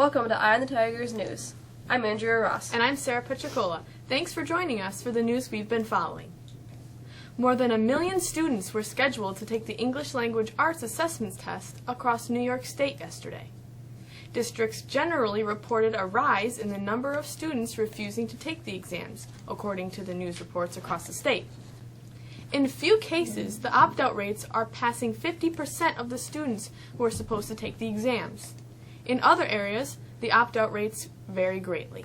Welcome to Eye on the Tigers News. I'm Andrea Ross. And I'm Sarah Petricola. Thanks for joining us for the news we've been following. More than 1 million students were scheduled to take the English Language Arts Assessments test across New York State yesterday. Districts generally reported a rise in the number of students refusing to take the exams, according to the news reports across the state. In few cases, the opt-out rates are passing 50% of the students who are supposed to take the exams. In other areas, the opt-out rates vary greatly.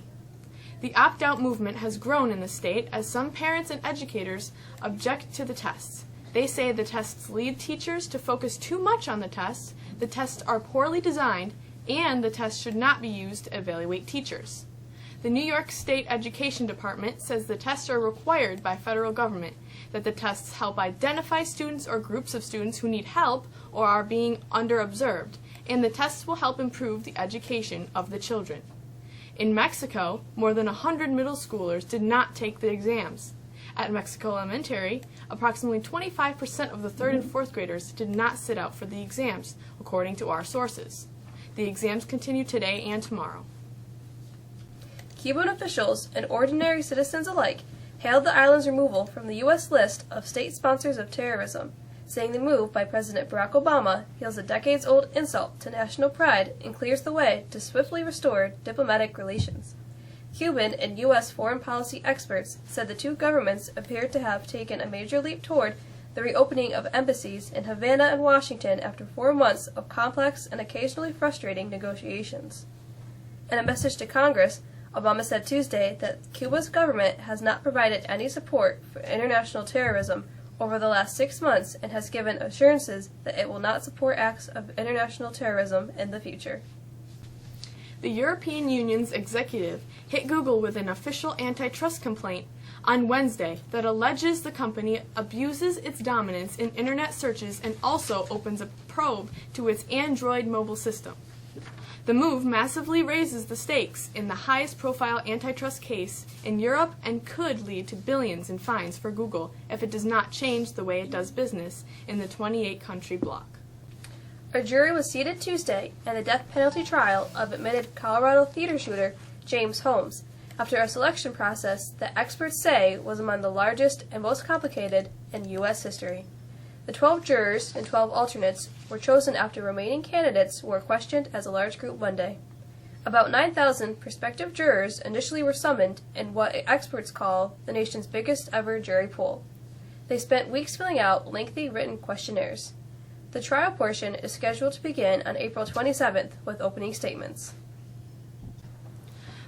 The opt-out movement has grown in the state as some parents and educators object to the tests. They say the tests lead teachers to focus too much on the tests are poorly designed, and the tests should not be used to evaluate teachers. The New York State Education Department says the tests are required by federal government, that the tests help identify students or groups of students who need help or are being under-observed, and the tests will help improve the education of the children. In Mexico, more than 100 middle schoolers did not take the exams. At Mexico Elementary, approximately 25% of the 3rd and 4th graders did not sit out for the exams, according to our sources. The exams continue today and tomorrow. Cuban officials and ordinary citizens alike hailed the island's removal from the U.S. list of state sponsors of terrorism, saying the move by President Barack Obama heals a decades-old insult to national pride and clears the way to swiftly restore diplomatic relations. Cuban and U.S. foreign policy experts said the two governments appeared to have taken a major leap toward the reopening of embassies in Havana and Washington after 4 months of complex and occasionally frustrating negotiations. In a message to Congress, Obama said Tuesday that Cuba's government has not provided any support for international terrorism over the last 6 months and has given assurances that it will not support acts of international terrorism in the future. The European Union's executive hit Google with an official antitrust complaint on Wednesday that alleges the company abuses its dominance in internet searches and also opens a probe to its Android mobile system. The move massively raises the stakes in the highest-profile antitrust case in Europe and could lead to billions in fines for Google if it does not change the way it does business in the 28-country bloc. A jury was seated Tuesday in the death penalty trial of admitted Colorado theater shooter James Holmes, after a selection process that experts say was among the largest and most complicated in U.S. history. The 12 jurors and 12 alternates were chosen after remaining candidates were questioned as a large group Monday. About 9,000 prospective jurors initially were summoned in what experts call the nation's biggest ever jury pool. They spent weeks filling out lengthy written questionnaires. The trial portion is scheduled to begin on April 27th with opening statements.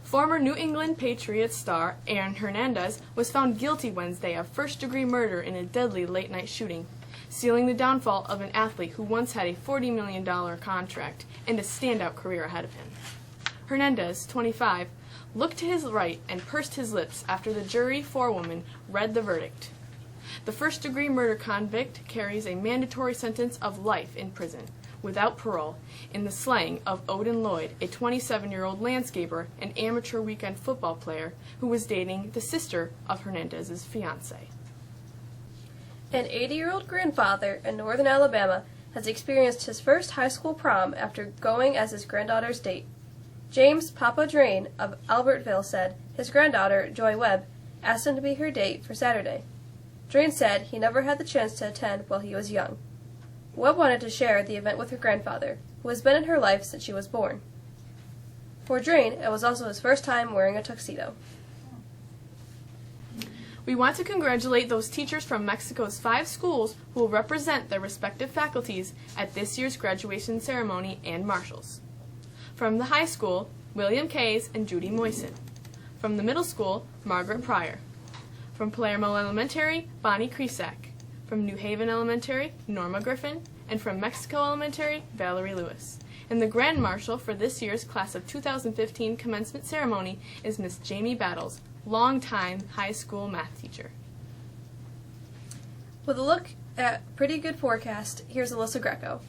Former New England Patriots star Aaron Hernandez was found guilty Wednesday of first-degree murder in a deadly late-night shooting, sealing the downfall of an athlete who once had a $40 million contract and a standout career ahead of him. Hernandez, 25, looked to his right and pursed his lips after the jury forewoman read the verdict. The first-degree murder convict carries a mandatory sentence of life in prison, without parole, in the slang of Odin Lloyd, a 27-year-old landscaper and amateur weekend football player who was dating the sister of Hernandez's fiancée. An 80-year-old grandfather in northern Alabama has experienced his first high school prom after going as his granddaughter's date. James Papa Drain of Albertville said his granddaughter, Joy Webb, asked him to be her date for Saturday. Drain said he never had the chance to attend while he was young. Webb wanted to share the event with her grandfather, who has been in her life since she was born. For Drain, it was also his first time wearing a tuxedo. We want to congratulate those teachers from Mexico's 5 schools who will represent their respective faculties at this year's graduation ceremony and marshals. From the high school, William Kays and Judy Moyson. From the middle school, Margaret Pryor. From Palermo Elementary, Bonnie Kresak. From New Haven Elementary, Norma Griffin. And from Mexico Elementary, Valerie Lewis. And the Grand Marshal for this year's Class of 2015 commencement ceremony is Miss Jamie Battles, longtime high school math teacher. With a look at pretty good forecast, here's Alyssa Greco.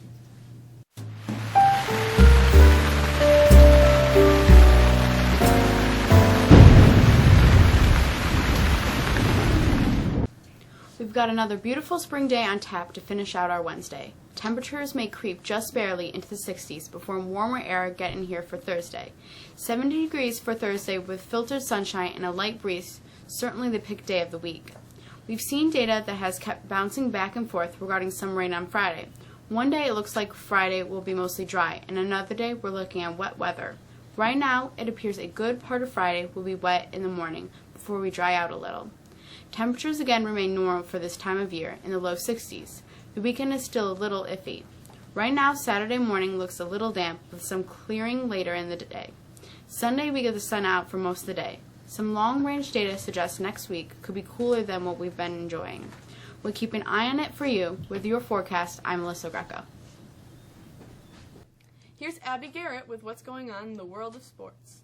We've got another beautiful spring day on tap to finish out our Wednesday. Temperatures may creep just barely into the 60s before warmer air get in here for Thursday. 70 degrees for Thursday with filtered sunshine and a light breeze, certainly the pick day of the week. We've seen data that has kept bouncing back and forth regarding some rain on Friday. One day it looks like Friday will be mostly dry, and another day we're looking at wet weather. Right now, it appears a good part of Friday will be wet in the morning before we dry out a little. Temperatures again remain normal for this time of year in the low 60s. The weekend is still a little iffy. Right now, Saturday morning looks a little damp with some clearing later in the day. Sunday, we get the sun out for most of the day. Some long-range data suggests next week could be cooler than what we've been enjoying. We'll keep an eye on it for you. With your forecast, I'm Melissa Greco. Here's Abby Garrett with what's going on in the world of sports.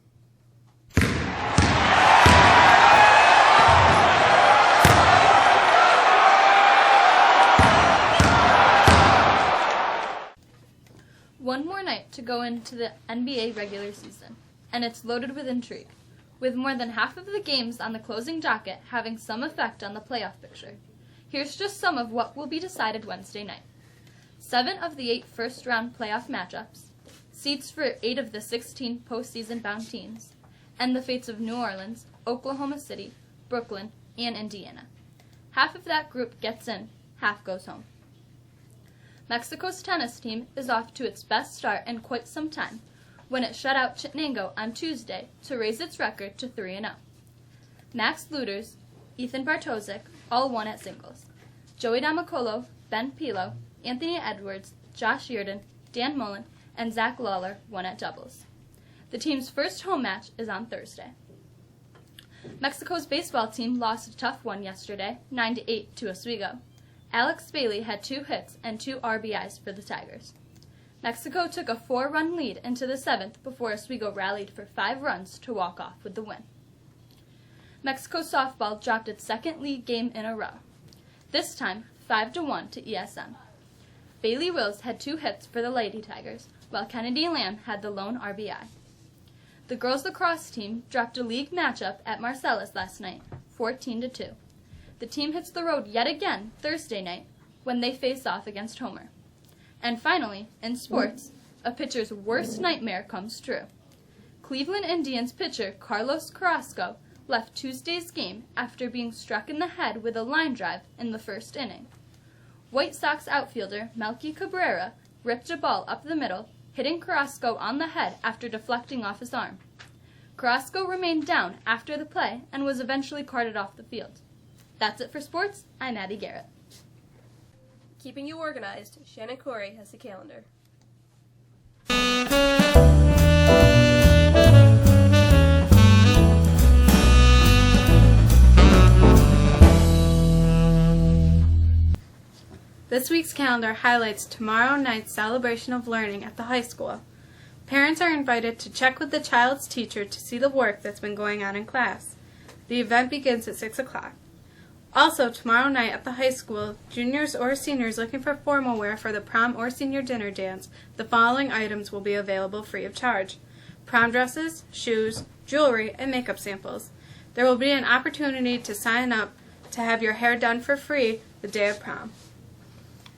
One more night to go into the NBA regular season, and it's loaded with intrigue, with more than half of the games on the closing docket having some effect on the playoff picture. Here's just some of what will be decided Wednesday night. 7 of the 8 first-round playoff matchups, seeds for 8 of the 16 postseason-bound teams, and the fates of New Orleans, Oklahoma City, Brooklyn, and Indiana. Half of that group gets in, half goes home. Mexico's tennis team is off to its best start in quite some time when it shut out Chitenango on Tuesday to raise its record to 3-0. Max Luters, Ethan Bartosik all won at singles. Joey Damacolo, Ben Pilo, Anthony Edwards, Josh Yerdon, Dan Mullen, and Zach Lawler won at doubles. The team's first home match is on Thursday. Mexico's baseball team lost a tough one yesterday, 9-8 to Oswego. Alex Bailey had 2 hits and 2 RBIs for the Tigers. Mexico took a 4-run lead into the 7th before Oswego rallied for 5 runs to walk off with the win. Mexico softball dropped its second league game in a row, this time 5-1 to ESM. Bailey Wills had 2 hits for the Lady Tigers, while Kennedy Lamb had the lone RBI. The girls lacrosse team dropped a league matchup at Marcellus last night, 14-2. The team hits the road yet again Thursday night when they face off against Homer. And finally, in sports, a pitcher's worst nightmare comes true. Cleveland Indians pitcher Carlos Carrasco left Tuesday's game after being struck in the head with a line drive in the first inning. White Sox outfielder Melky Cabrera ripped a ball up the middle, hitting Carrasco on the head after deflecting off his arm. Carrasco remained down after the play and was eventually carted off the field. That's it for sports. I'm Abby Garrett. Keeping you organized, Shannon Corey has the calendar. This week's calendar highlights tomorrow night's celebration of learning at the high school. Parents are invited to check with the child's teacher to see the work that's been going on in class. The event begins at 6 o'clock. Also, tomorrow night at the high school, juniors or seniors looking for formal wear for the prom or senior dinner dance, the following items will be available free of charge: prom dresses, shoes, jewelry, and makeup samples. There will be an opportunity to sign up to have your hair done for free the day of prom.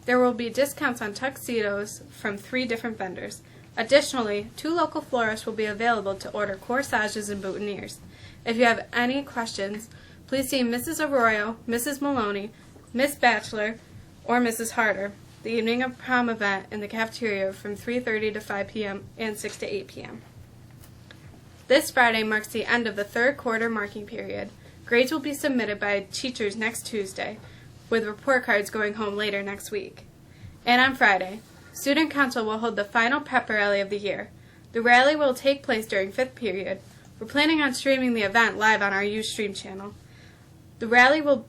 There will be discounts on tuxedos from 3 different vendors. Additionally, 2 local florists will be available to order corsages and boutonnieres. If you have any questions, please see Mrs. Arroyo, Mrs. Maloney, Miss Batchelor, or Mrs. Harder. The evening of prom event in the cafeteria from 3:30 to 5 p.m. and 6 to 8 p.m. This Friday marks the end of the 3rd quarter marking period. Grades will be submitted by teachers next Tuesday, with report cards going home later next week. And on Friday, Student Council will hold the final pep rally of the year. The rally will take place during 5th period. We're planning on streaming the event live on our Ustream channel. The rally will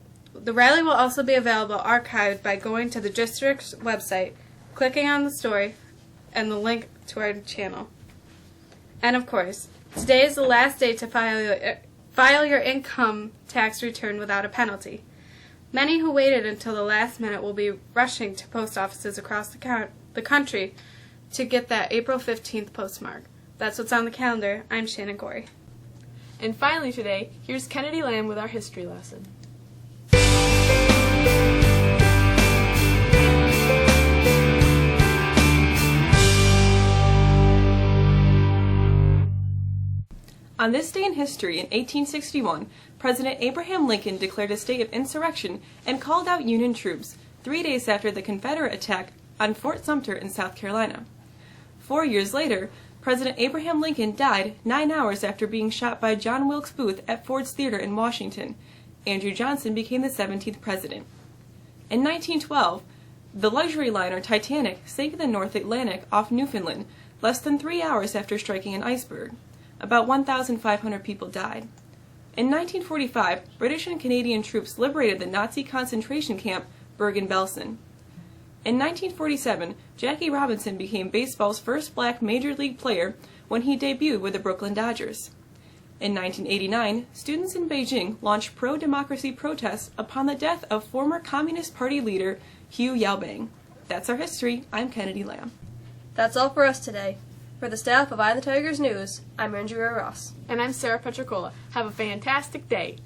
also be available archived by going to the district's website, clicking on the story, and the link to our channel. And of course, today is the last day to file your income tax return without a penalty. Many who waited until the last minute will be rushing to post offices across the country to get that April 15th postmark. That's what's on the calendar. I'm Shannon Corey. And finally today, here's Kennedy Lamb with our history lesson. On this day in history, in 1861, President Abraham Lincoln declared a state of insurrection and called out Union troops 3 days after the Confederate attack on Fort Sumter in South Carolina. 4 years later, President Abraham Lincoln died 9 hours after being shot by John Wilkes Booth at Ford's Theater in Washington. Andrew Johnson became the 17th president. In 1912, the luxury liner Titanic sank in the North Atlantic off Newfoundland less than 3 hours after striking an iceberg. About 1,500 people died. In 1945, British and Canadian troops liberated the Nazi concentration camp Bergen-Belsen. In 1947, Jackie Robinson became baseball's first black major league player when he debuted with the Brooklyn Dodgers. In 1989, students in Beijing launched pro-democracy protests upon the death of former Communist Party leader Hu Yaobang. That's our history. I'm Kennedy Lamb. That's all for us today. For the staff of Eye of the Tigers News, I'm Andrea Ross. And I'm Sarah Petricola. Have a fantastic day.